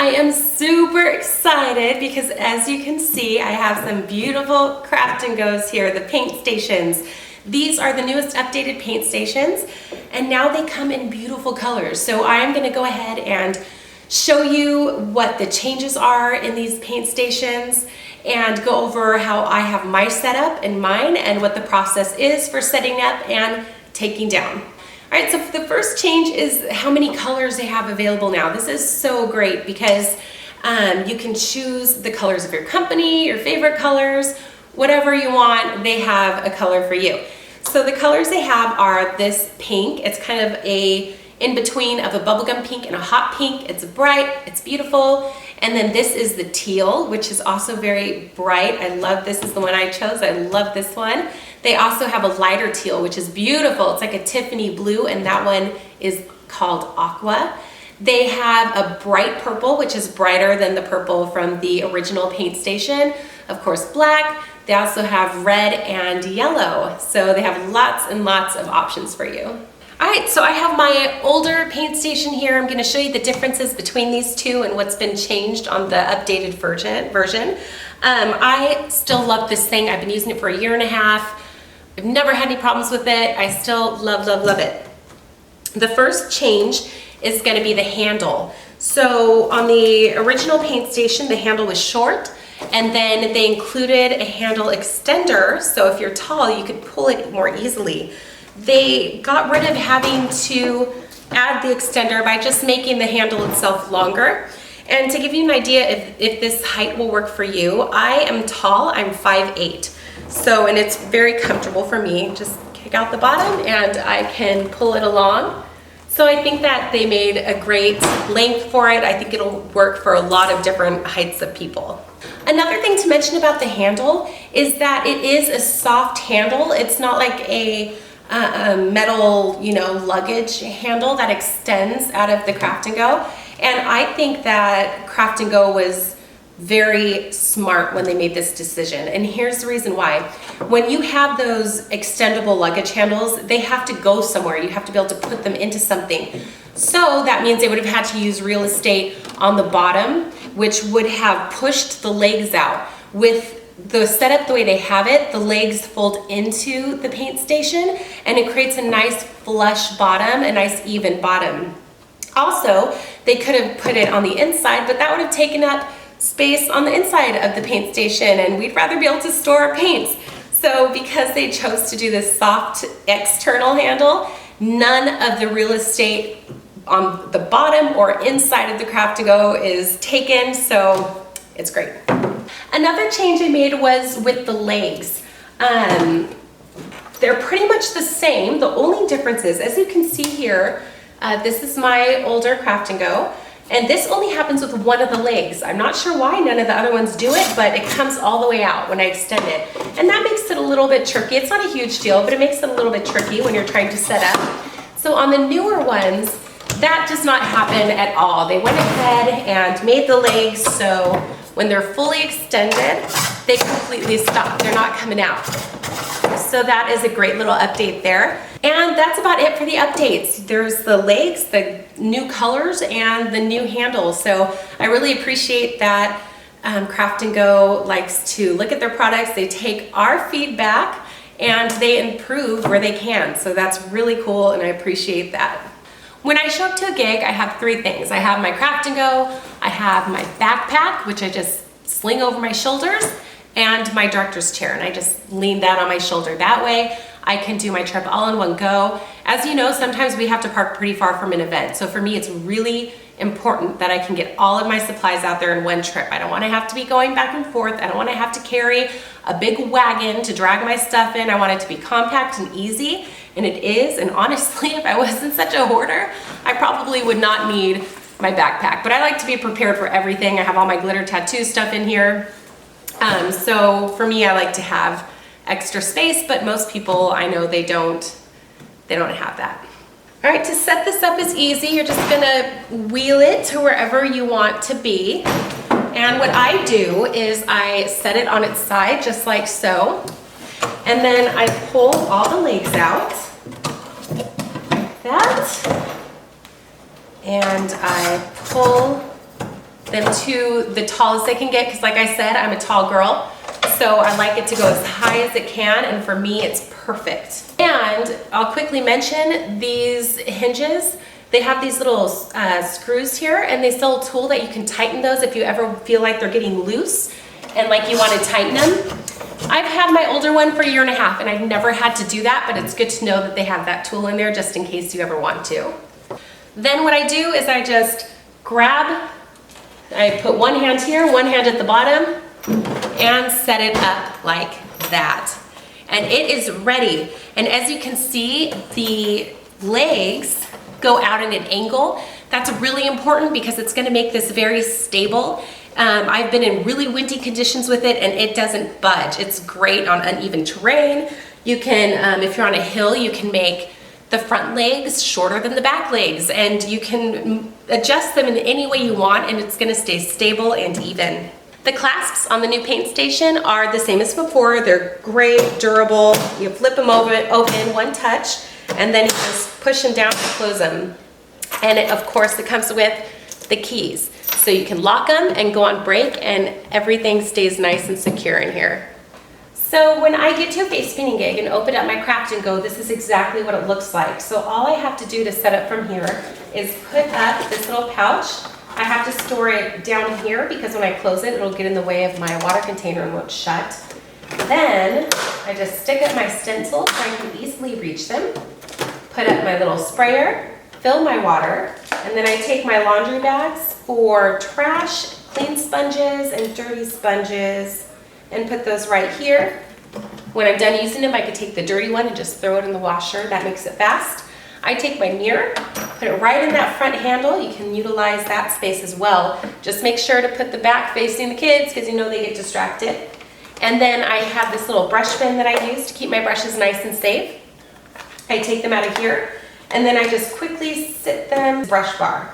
I am super excited because as you can see, I have some beautiful craft and goes here, the paint stations. These are the newest updated paint stations, and now they come in beautiful colors. So I'm gonna go ahead and show you what the changes are in these paint stations and go over how I have my setup in mine and what the process is for setting up and taking down. All right, so the first change is how many colors they have available now. This is so great because you can choose the colors of your company, your favorite colors, whatever you want, they have a color for you. So the colors they have are this pink. It's kind of a in-between of a bubblegum pink and a hot pink. It's bright, it's beautiful. And then this is the teal, which is also very bright. I love this is the one I chose. I love this one. They also have a lighter teal, which is beautiful. It's like a Tiffany blue, and that one is called Aqua. They have a bright purple, which is brighter than the purple from the original paint station. Of course, black. They also have red and yellow. So they have lots and lots of options for you. All right, so I have my older paint station here. I'm gonna show you the differences between these two and what's been changed on the updated version. I still love this thing. I've been using it for 1.5 years. I've never had any problems with it. I still love, love, love it. The first change is gonna be the handle. So on the original paint station, the handle was short, and then they included a handle extender. So if you're tall, you could pull it more easily. They got rid of having to add the extender by just making the handle itself longer. And to give you an idea if this height will work for you, I am tall, I'm 5'8". So, and it's very comfortable for me. Just kick out the bottom and I can pull it along. So I think that they made a great length for it. I think it'll work for a lot of different heights of people. Another thing to mention about the handle is that it is a soft handle. It's not like a metal, luggage handle that extends out of the Craft & Go. And I think that Craft & Go was very smart when they made this decision. And here's the reason why. When you have those extendable luggage handles, they have to go somewhere. You have to be able to put them into something. So that means they would have had to use real estate on the bottom, which would have pushed the legs out. With the setup the way they have it, the legs fold into the paint station and it creates a nice flush bottom, a nice even bottom. Also, they could have put it on the inside, but that would have taken up space on the inside of the paint station, and we'd rather be able to store our paints. So because they chose to do this soft external handle, none of the real estate on the bottom or inside of the Craft & Go is taken, so it's great. Another change I made was with the legs. They're pretty much the same. The only difference is, as you can see here, this is my older Craft & Go, and this only happens with one of the legs. I'm not sure why none of the other ones do it, but it comes all the way out when I extend it. And that makes it a little bit tricky. It's not a huge deal, but it makes it a little bit tricky when you're trying to set up. So on the newer ones, that does not happen at all. They went ahead and made the legs so when they're fully extended, they completely stop. They're not coming out. So that is a great little update there. And that's about it for the updates. There's the legs, the new colors, and the new handle. So I really appreciate that Craft & Go likes to look at their products. They take our feedback and they improve where they can. So that's really cool, and I appreciate that. When I show up to a gig, I have 3 things. I have my Craft & Go, I have my backpack, which I just sling over my shoulders, and my doctor's chair, and I just lean that on my shoulder. That way, I can do my trip all in one go. As you know, sometimes we have to park pretty far from an event. So for me, it's really important that I can get all of my supplies out there in one trip. I don't want to have to be going back and forth. I don't want to have to carry a big wagon to drag my stuff in. I want it to be compact and easy, and it is. And honestly, if I wasn't such a hoarder, I probably would not need my backpack. But I like to be prepared for everything. I have all my glitter tattoo stuff in here. So for me, I like to have extra space, but most people I know they don't have that. All right, to set this up is easy. You're just gonna wheel it to wherever you want to be. And what I do is I set it on its side, just like so. And then I pull all the legs out, like that. And I pull them to the tallest they can get, because like I said, I'm a tall girl. So I like it to go as high as it can, and for me, it's perfect. And I'll quickly mention these hinges. They have these little screws here, and they sell a tool that you can tighten those if you ever feel like they're getting loose and like you want to tighten them. I've had my older one for 1.5 years, and I've never had to do that, but it's good to know that they have that tool in there just in case you ever want to. Then what I do is I just grab, I put one hand here, one hand at the bottom, and set it up like that. And it is ready. And as you can see, the legs go out at an angle. That's really important because it's going to make this very stable. I've been in really windy conditions with it, and it doesn't budge. It's great on uneven terrain. You can, if you're on a hill, you can make the front legs shorter than the back legs, and you can adjust them in any way you want, and it's going to stay stable and even. The clasps on the new paint station are the same as before. They're great, durable. You flip them open one touch, and then you just push them down and close them. And it, of course, it comes with the keys. So you can lock them and go on break, and everything stays nice and secure in here. So when I get to a face painting gig and open up my Craft and Go, this is exactly what it looks like. So all I have to do to set up from here is put up this little pouch. I have to store it down here because when I close it, it'll get in the way of my water container and won't shut. Then I just stick up my stencils so I can easily reach them, put up my little sprayer, fill my water, and then I take my laundry bags for trash, clean sponges, and dirty sponges, and put those right here. When I'm done using them, I could take the dirty one and just throw it in the washer. That makes it fast. I take my mirror, put it right in that front handle. You can utilize that space as well. Just make sure to put the back facing the kids because you know they get distracted. And then I have this little brush bin that I use to keep my brushes nice and safe. I take them out of here, and then I just quickly sit them brush bar.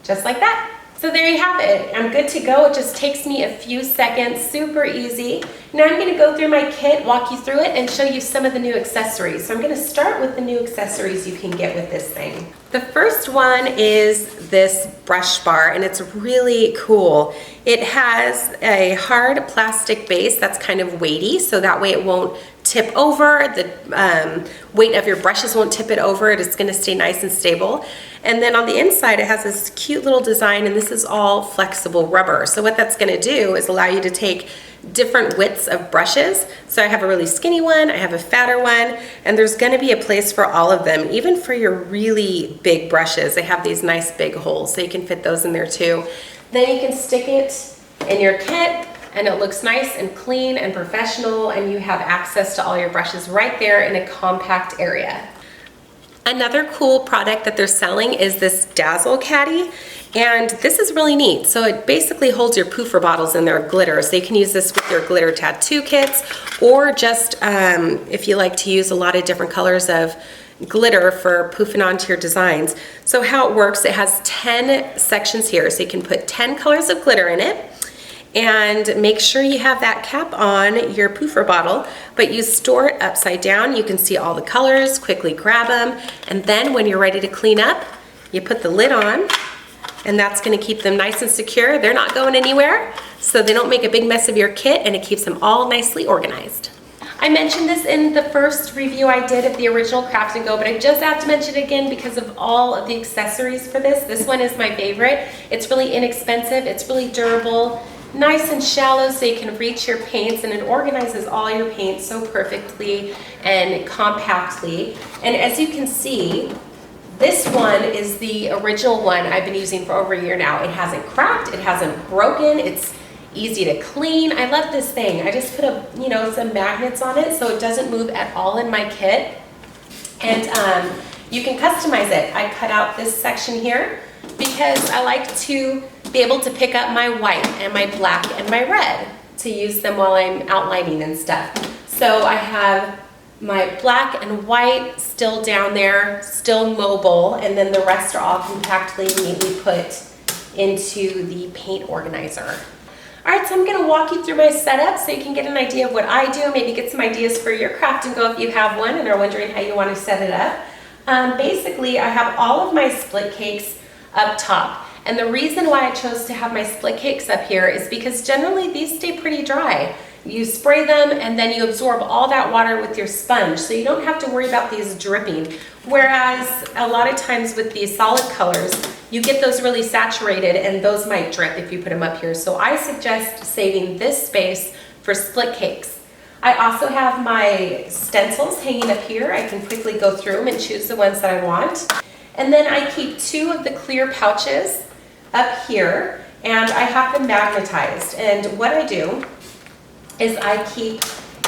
Just like that. So there you have it. I'm good to go. It just takes me a few seconds, super easy. Now I'm going to go through my kit, walk you through it, and show you some of the new accessories. So I'm going to start with the new accessories you can get with this thing. The first one is this brush bar, and it's really cool. It has a hard plastic base that's kind of weighty, so that way it won't tip over. The weight of your brushes won't tip it over. It's going to stay nice and stable. And then on the inside, it has this cute little design, and this is all flexible rubber. So what that's going to do is allow you to take different widths of brushes. So I have a really skinny one, I have a fatter one, and there's going to be a place for all of them, even for your really big brushes. They have these nice big holes, so you can fit those in there too. Then you can stick it in your kit, and it looks nice and clean and professional, and you have access to all your brushes right there in a compact area. Another cool product that they're selling is this Dazzle Caddy, and this is really neat. So it basically holds your poofer bottles in their glitter, so you can use this with your glitter tattoo kits, or just if you like to use a lot of different colors of glitter for poofing onto your designs. So how it works, it has 10 sections here, so you can put 10 colors of glitter in it. And make sure you have that cap on your poofer bottle, but you store it upside down. You can see all the colors, quickly grab them, and then when you're ready to clean up, you put the lid on, and that's going to keep them nice and secure. They're not going anywhere, so they don't make a big mess of your kit, and it keeps them all nicely organized. I mentioned this in the first review I did of the original Craft and Go, but I just have to mention it again because of all of the accessories for this. This one is my favorite. It's really inexpensive, it's really durable, nice and shallow so you can reach your paints, and it organizes all your paints so perfectly and compactly. And as you can see, this one is the original one I've been using for over a year now. It hasn't cracked, it hasn't broken, it's easy to clean. I love this thing. I just put some magnets on it so it doesn't move at all in my kit. And you can customize it. I cut out this section here because I like to be able to pick up my white and my black and my red to use them while I'm outlining and stuff. So I have my black and white still down there, still mobile, and then the rest are all compactly, neatly put into the paint organizer. All right, so I'm gonna walk you through my setup so you can get an idea of what I do, maybe get some ideas for your Craft and Go if you have one and are wondering how you wanna set it up. Basically, I have all of my split cakes up top. And the reason why I chose to have my split cakes up here is because generally these stay pretty dry. You spray them and then you absorb all that water with your sponge, so you don't have to worry about these dripping. Whereas a lot of times with these solid colors, you get those really saturated and those might drip if you put them up here. So I suggest saving this space for split cakes. I also have my stencils hanging up here. I can quickly go through them and choose the ones that I want. And then I keep 2 of the clear pouches up here, and I have them magnetized. And what I do is I keep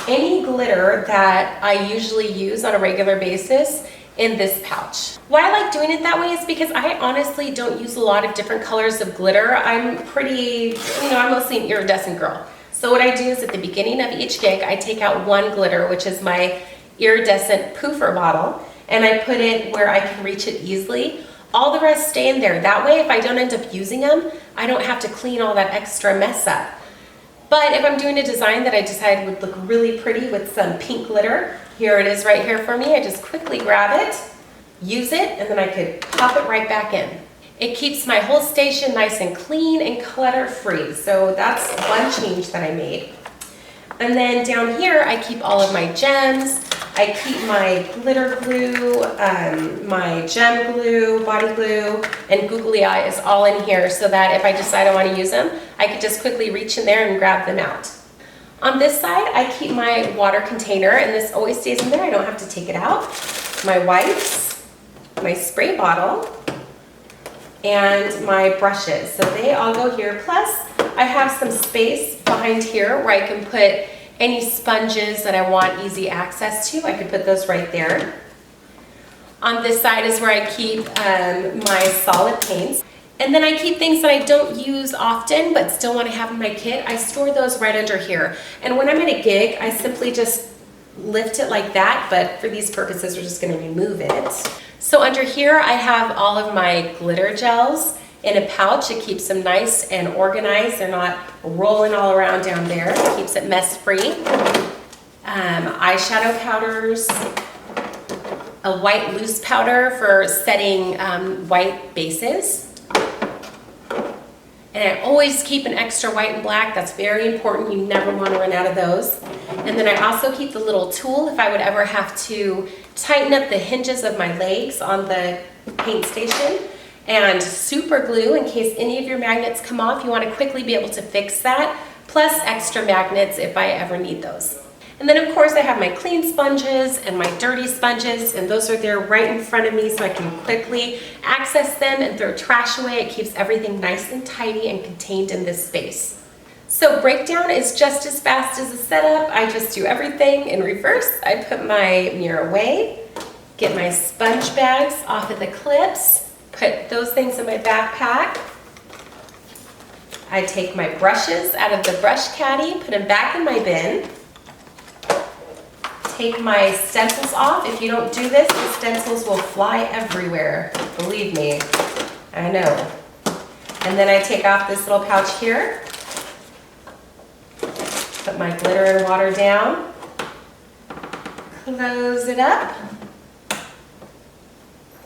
any glitter that I usually use on a regular basis in this pouch. Why I like doing it that way is because I honestly don't use a lot of different colors of glitter. I'm pretty, I'm mostly an iridescent girl. So what I do is at the beginning of each gig, I take out 1 glitter, which is my iridescent poofer bottle, and I put it where I can reach it easily. All the rest stay in there. That way, if I don't end up using them, I don't have to clean all that extra mess up. But if I'm doing a design that I decided would look really pretty with some pink glitter, here it is right here for me. I just quickly grab it, use it, and then I could pop it right back in. It keeps my whole station nice and clean and clutter-free. So that's one change that I made. And then down here, I keep all of my gems. I keep my glitter glue, my gem glue, body glue, and googly eye is all in here so that if I decide I want to use them, I could just quickly reach in there and grab them out. On this side, I keep my water container, and this always stays in there. I don't have to take it out. My wipes, my spray bottle, and my brushes. So they all go here. Plus, I have some space behind here where I can put any sponges that I want easy access to. I could put those right there. On this side is where I keep my solid paints. And then I keep things that I don't use often but still want to have in my kit. I store those right under here. And when I'm at a gig, I simply just lift it like that, but for these purposes, we're just going to remove it. So under here, I have all of my glitter gels in a pouch. It keeps them nice and organized. They're not rolling all around down there. It keeps it mess-free. Eyeshadow powders, a white loose powder for setting white bases. And I always keep an extra white and black. That's very important. You never want to run out of those. And then I also keep the little tool if I would ever have to tighten up the hinges of my legs on the paint station. And super glue in case any of your magnets come off. You want to quickly be able to fix that. Plus extra magnets if I ever need those. And then of course I have my clean sponges and my dirty sponges, and those are there right in front of me so I can quickly access them and throw trash away. It keeps everything nice and tidy and contained in this space. So breakdown is just as fast as the setup. I just do everything in reverse. I put my mirror away, get my sponge bags off of the clips, put those things in my backpack. I take my brushes out of the brush caddy, put them back in my bin. Take my stencils off. If you don't do this, the stencils will fly everywhere. Believe me, I know. And then I take off this little pouch here. Put my glitter and water down. Close it up.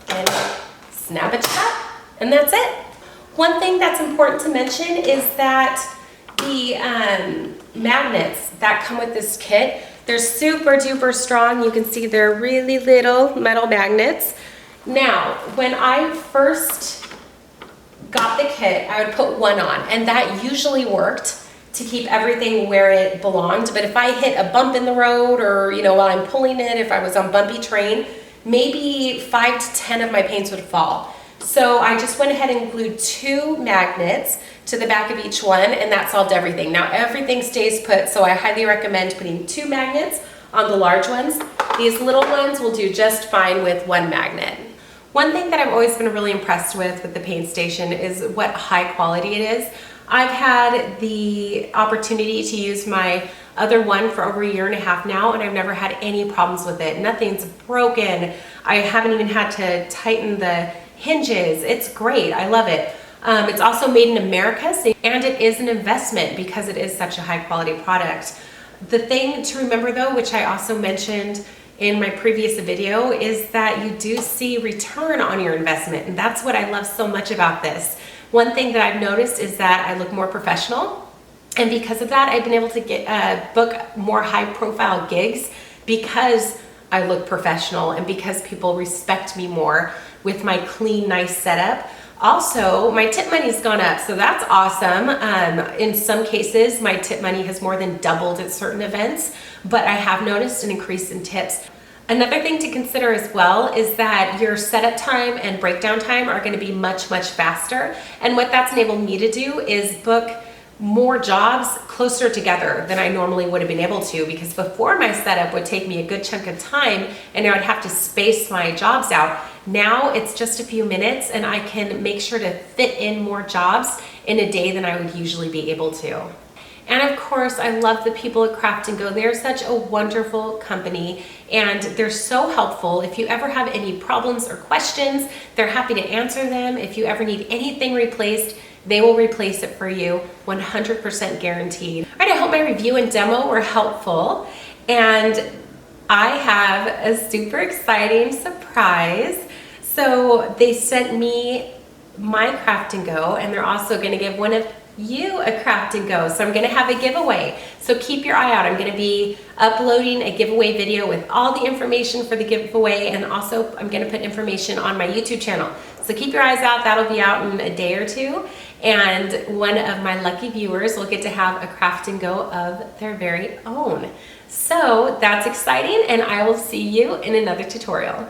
And snap it shut. And that's it. One thing that's important to mention is that the magnets that come with this kit, they're super duper strong. You can see they're really little metal magnets. Now, when I first got the kit, I would put one on, and that usually worked to keep everything where it belonged. But if I hit a bump in the road or, while I'm pulling it, if I was on bumpy terrain, maybe 5 to 10 of my paints would fall. So I just went ahead and glued 2 magnets to the back of each one, and that solved everything. Now everything stays put, so I highly recommend putting 2 magnets on the large ones. These little ones will do just fine with 1 magnet. One thing that I've always been really impressed with the paint station is what high quality it is. I've had the opportunity to use my other one for over 1.5 years now, and I've never had any problems with it. Nothing's broken. I haven't even had to tighten the hinges. It's great. I love it. It's also made in America, and it is an investment because it is such a high quality product. The thing to remember though, which I also mentioned in my previous video, is that you do see return on your investment, and that's what I love so much about this. One thing that I've noticed is that I look more professional. And because of that, I've been able to get book more high-profile gigs because I look professional and because people respect me more with my clean, nice setup. Also, my tip money's gone up, so that's awesome. In some cases, my tip money has more than doubled at certain events, but I have noticed an increase in tips. Another thing to consider as well is that your setup time and breakdown time are going to be much, much faster. And what that's enabled me to do is book more jobs closer together than I normally would have been able to, because before my setup would take me a good chunk of time and I would have to space my jobs out. Now it's just a few minutes and I can make sure to fit in more jobs in a day than I would usually be able to. And of course, I love the people at Craft & Go. They're such a wonderful company and they're so helpful. If you ever have any problems or questions, they're happy to answer them. If you ever need anything replaced, they will replace it for you, 100% guaranteed. All right, I hope my review and demo were helpful. And I have a super exciting surprise. So they sent me my Craft & Go, and they're also gonna give one of you a Craft & Go. So I'm gonna have a giveaway. So keep your eye out. I'm gonna be uploading a giveaway video with all the information for the giveaway, and also I'm gonna put information on my YouTube channel. So keep your eyes out. That'll be out in a day or two. And one of my lucky viewers will get to have a Craft & Go of their very own. So that's exciting, and I will see you in another tutorial.